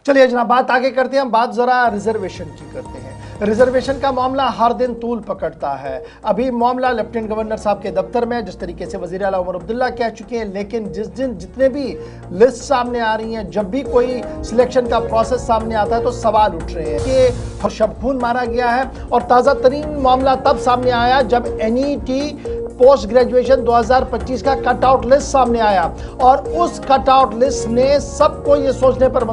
चलिए जनाब, बात आगे करते हैं। बात जरा रिजर्वेशन की करते हैं। रिजर्वेशन का मामला हर दिन तूल पकड़ता है। अभी मामला लेफ्टिनेंट गवर्नर साहब के दफ्तर में, जिस तरीके से वजीर आला उमर अब्दुल्ला कह चुके हैं, लेकिन जिस दिन जितने भी लिस्ट सामने आ रही हैं, जब भी कोई सिलेक्शन का प्रोसेस सामने आता है तो सवाल उठ रहे हैं कि शबखून मारा गया है। और ताज़ा तरीन मामला तब सामने आया जब NET पोस्ट ग्रेजुएशन 2025 का कट आउट लिस्ट सामने आया, और उस कट आउट लिस्ट ने सबको ये सोचने पर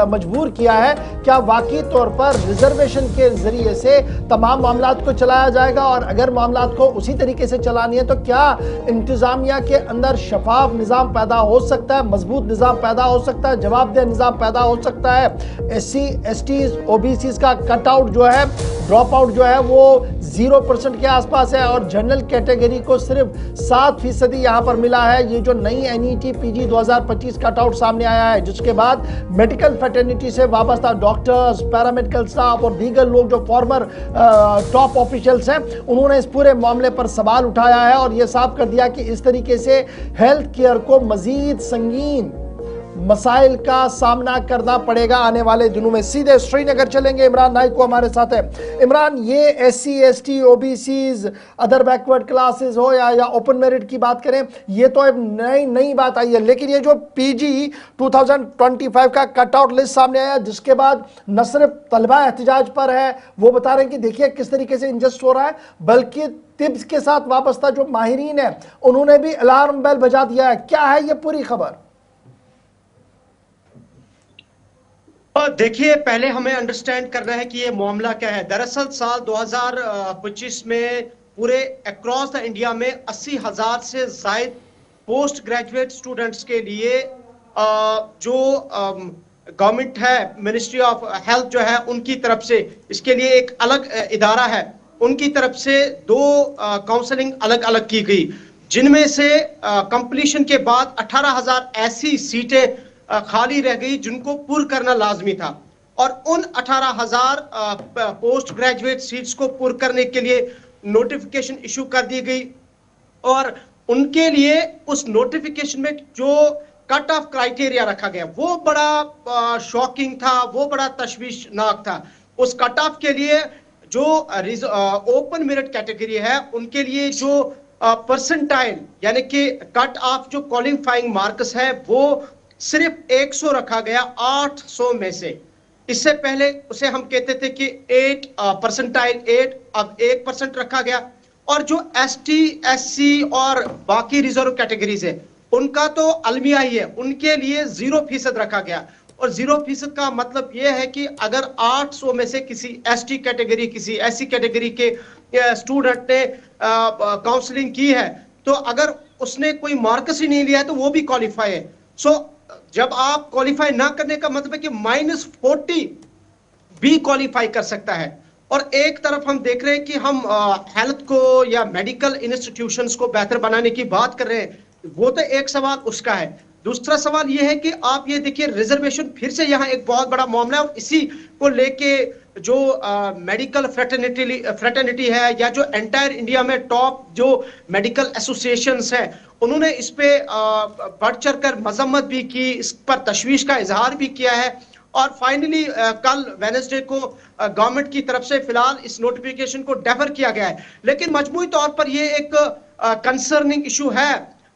मजबूर किया है क्या वाकई तौर पर रिजर्वेशन के जरिए से तमाम मामलात को चलाया जाएगा, और अगर मामलात को उसी तरीके से चलानी है तो क्या इंतजामिया के अंदर शफाफ निज़ाम पैदा हो सकता है, मजबूत निज़ाम पैदा हो सकता है, जवाबदेह निज़ाम पैदा हो सकता है। SC STs OBCs का कट आउट जो है, ड्रॉप आउट जो है वो 0% के आसपास है, और जनरल कैटेगरी को सिर्फ 7% यहाँ पर मिला है। ये जो नई NET PG 2025 कट आउट सामने आया है, जिसके बाद मेडिकल फ्रेटर्निटी से वाबस्ता डॉक्टर्स, पैरामेडिकल स्टाफ और दीगर लोग जो फॉर्मर टॉप ऑफिशियल्स हैं, उन्होंने इस पूरे मामले पर सवाल उठाया है और यह साफ कर दिया कि इस तरीके से हेल्थ केयर को मजीद संगीन मसाइल का सामना करना पड़ेगा आने वाले दिनों में। सीधे श्रीनगर चलेंगे, इमरान नाइक को हमारे साथ है। इमरान, ये SC ST OBCs other backward classes हो या ओपन मेरिट की बात करें, ये तो एक नई बात आई है, लेकिन ये जो PG 2025 का कट आउट लिस्ट सामने आया, जिसके बाद न सिर्फ तलबा एहतजाज पर है, वो बता रहे हैं कि देखिए किस तरीके से इंजस्ट हो रहा है, बल्कि तिब्स के साथ वाबस्ता जो माहिरीन है उन्होंने भी अलार्म बेल बजा दिया है। क्या है ये पूरी खबर? देखिए, पहले हमें अंडरस्टैंड करना है कि ये मामला क्या है। दरअसल साल 2025 में पूरे अक्रॉस द इंडिया में 80,000 से ज्यादा पोस्ट ग्रेजुएट स्टूडेंट्स के लिए जो गवर्नमेंट है, मिनिस्ट्री ऑफ हेल्थ जो है, उनकी तरफ से इसके लिए एक अलग इदारा है, उनकी तरफ से 2 काउंसलिंग अलग अलग की गई, जिनमें से कंप्लीशन के बाद 18,000 ऐसी सीटें खाली रह गई जिनको पूर्ण करना लाजमी था, और उन 18,000 पोस्ट ग्रेजुएट सीट्स को पूर्ण करने के लिए नोटिफिकेशन इशू कर दी गई, और उनके लिए उस नोटिफिकेशन में जो कट ऑफ क्राइटेरिया रखा गया वो बड़ा शॉकिंग था, वो बड़ा तशवीशनाक था। उस कट ऑफ के लिए जो ओपन मेरिट कैटेगरी है, उनके लिए जो परसेंटाइल यानी कि कट ऑफ जो क्वालिफाइंग मार्क्स है वो सिर्फ 100 रखा गया 800 में से। इससे पहले उसे हम कहते थे कि 8 परसेंटाइल 8, अब 1% रखा गया। और जो ST SC और बाकी रिजर्व कैटेगरीज है, उनका तो अलमिया ही है, उनके लिए 0% रखा गया। और 0% का मतलब यह है कि अगर 800 में से किसी ST कैटेगरी, किसी SC कैटेगरी के स्टूडेंट ने काउंसलिंग की है, तो अगर उसने कोई मार्क्स ही नहीं लिया है तो वो भी क्वालिफाई है। सो जब आप क्वालिफाई ना करने का मतलब है कि -40 भी क्वालिफाई कर सकता है। और एक तरफ हम देख रहे हैं कि हम हेल्थ को या मेडिकल इंस्टीट्यूशंस को बेहतर बनाने की बात कर रहे हैं, वो तो एक सवाल उसका है। दूसरा सवाल यह है कि आप ये देखिए, रिजर्वेशन फिर से यहाँ एक बहुत बड़ा मामला है, और इसी को लेके जो मेडिकल फ्रेटर्निटी है या जो एंटायर इंडिया में टॉप जो मेडिकल एसोसिएशंस हैं, उन्होंने इस पे बढ़ चढ़ कर मजम्मत भी की, इस पर तशवीश का इजहार भी किया है। और फाइनली कल वेडनेसडे को गवर्नमेंट की तरफ से फिलहाल इस नोटिफिकेशन को डेफर किया गया है। लेकिन मजमूई तौर पर यह एक कंसर्निंग इशू है,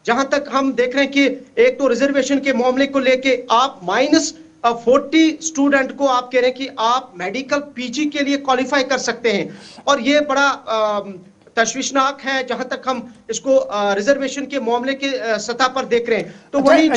जहां तक हम देख रहे हैं कि एक तो रिजर्वेशन के मामले को लेके आप -40 स्टूडेंट को आप कह रहे हैं कि आप मेडिकल PG के लिए क्वालिफाई कर सकते हैं, और ये बड़ा तशवीशनाक है जहां तक हम इसको रिजर्वेशन के मामले के सतह पर देख रहे हैं। तो वही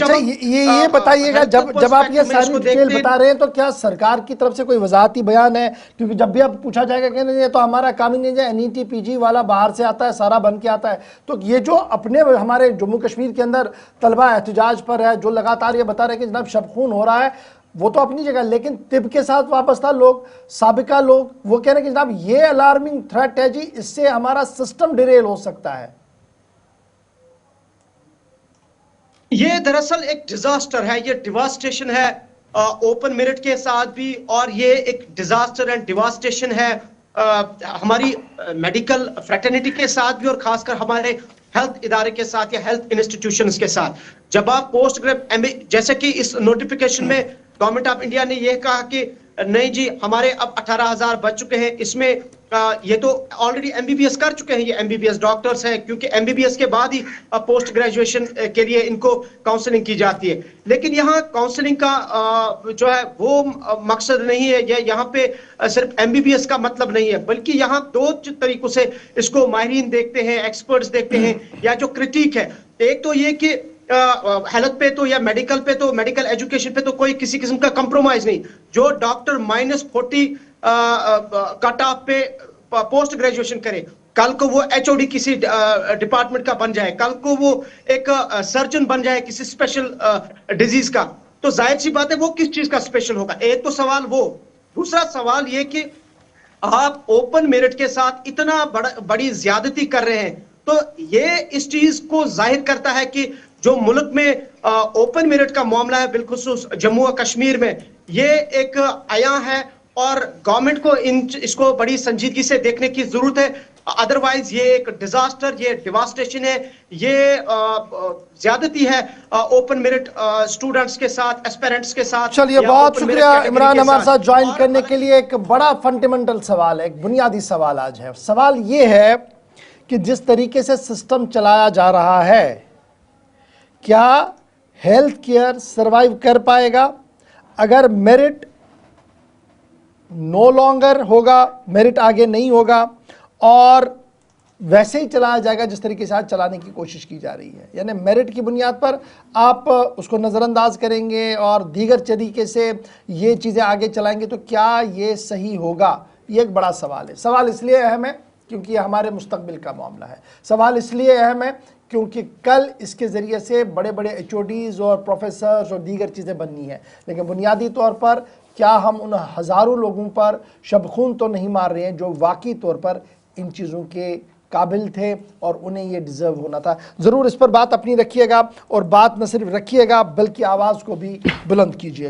ये बताइएगा, जब आप ये सारी डिटेल बता रहे हैं तो क्या सरकार की तरफ से कोई वजाहती बयान है? क्योंकि जब भी अब पूछा जाएगा कि नहीं ये तो हमारा काम ही नहीं है, NET PG वाला बाहर से आता है, सारा बन के आता है, तो ये जो अपने हमारे जम्मू कश्मीर के अंदर तलबा एहतजाज पर है, जो लगातार ये बता रहे हैं कि जनाब शबखून हो रहा है, वो तो अपनी जगह, लेकिन तिब के साथ वाबस्ता लोग, साबिका लोग, वो कह रहे हैं कि जनाब ये अलार्मिंग थ्रेट है जी, इससे हमारा सिस्टम डिरेल हो सकता है। ये दरअसल एक डिजास्टर है, ये डिवास्टेशन है ओपन मेरिट के साथ भी, और ये एक डिजास्टर एंड डिवास्टेशन है हमारी मेडिकल फ्रेटर्निटी के साथ भी, और खासकर हमारे हेल्थ इदारे के साथ या हेल्थ इंस्टीट्यूशंस के साथ। जब आप पोस्ट ग्रेजुएट जैसे कि इस नोटिफिकेशन में गवर्नमेंट ऑफ इंडिया ने यह कहा कि नहीं जी, हमारे अब 18,000 बच चुके हैं, इसमें ये तो ऑलरेडी एमबीबीएस कर चुके हैं, ये एमबीबीएस डॉक्टर्स हैं, क्योंकि एमबीबीएस के बाद ही पोस्ट ग्रेजुएशन के लिए इनको काउंसलिंग की जाती है। लेकिन यहाँ काउंसलिंग का जो है वो मकसद नहीं है, ये यहाँ पे सिर्फ एमबीबीएस का मतलब नहीं है, बल्कि यहाँ दो तरीकों से इसको माहिरीन देखते हैं, एक्सपर्ट्स देखते हैं, या जो क्रिटिक है। एक तो ये कि हेल्थ पे तो या मेडिकल पे तो, मेडिकल एजुकेशन पे तो कोई किसी किस्म का कंप्रोमाइज नहीं। जो डॉक्टर -40 कट ऑफ पे पोस्ट ग्रेजुएशन करे, कल को वो एचओडी किसी डिपार्टमेंट का बन जाए, कल को वो एक सर्जन बन जाए किसी स्पेशल डिजीज का, तो जाहिर सी बात है वो किस चीज का स्पेशल होगा। एक तो सवाल वो। दूसरा सवाल ये कि आप ओपन मेरिट के साथ इतना बड़ी ज्यादती कर रहे हैं, तो ये इस चीज को जाहिर करता है कि जो मुल्क में ओपन मेरिट का मामला है, बिलखुसूस जम्मू और कश्मीर में, ये एक आया है और गवर्नमेंट को इसको बड़ी संजीदगी से देखने की जरूरत है। अदरवाइज ये एक डिजास्टर, ये डिवास्टेशन है, ये ज्यादती है ओपन मेरिट स्टूडेंट्स के साथ, एस्पिरेंट्स के साथ। चलिए, बहुत शुक्रिया इमरान हमारे साथ ज्वाइन करने के लिए। एक बड़ा फंडामेंटल सवाल है, एक बुनियादी सवाल आज है। सवाल ये है कि जिस तरीके से सिस्टम चलाया जा रहा है, क्या हेल्थ केयर सरवाइव कर पाएगा अगर मेरिट नो लॉन्गर होगा, मेरिट आगे नहीं होगा और वैसे ही चलाया जाएगा जिस तरीके से आज चलाने की कोशिश की जा रही है? यानी मेरिट की बुनियाद पर आप उसको नज़रअंदाज करेंगे और दीगर तरीके से ये चीज़ें आगे चलाएंगे, तो क्या ये सही होगा? ये एक बड़ा सवाल है। सवाल इसलिए अहम है क्योंकि ये हमारे मुस्तकबिल का मामला है। सवाल इसलिए अहम है क्योंकि कल इसके ज़रिए से बड़े बड़े एचओडीज़ और प्रोफेसर्स और दीगर चीज़ें बननी हैं। लेकिन बुनियादी तौर पर क्या हम उन हज़ारों लोगों पर शबखून तो नहीं मार रहे हैं जो वाकई तौर पर इन चीज़ों के काबिल थे और उन्हें ये डिज़र्व होना था? ज़रूर इस पर बात अपनी रखिएगा और बात न सिर्फ रखिएगा बल्कि आवाज़ को भी बुलंद कीजिएगा।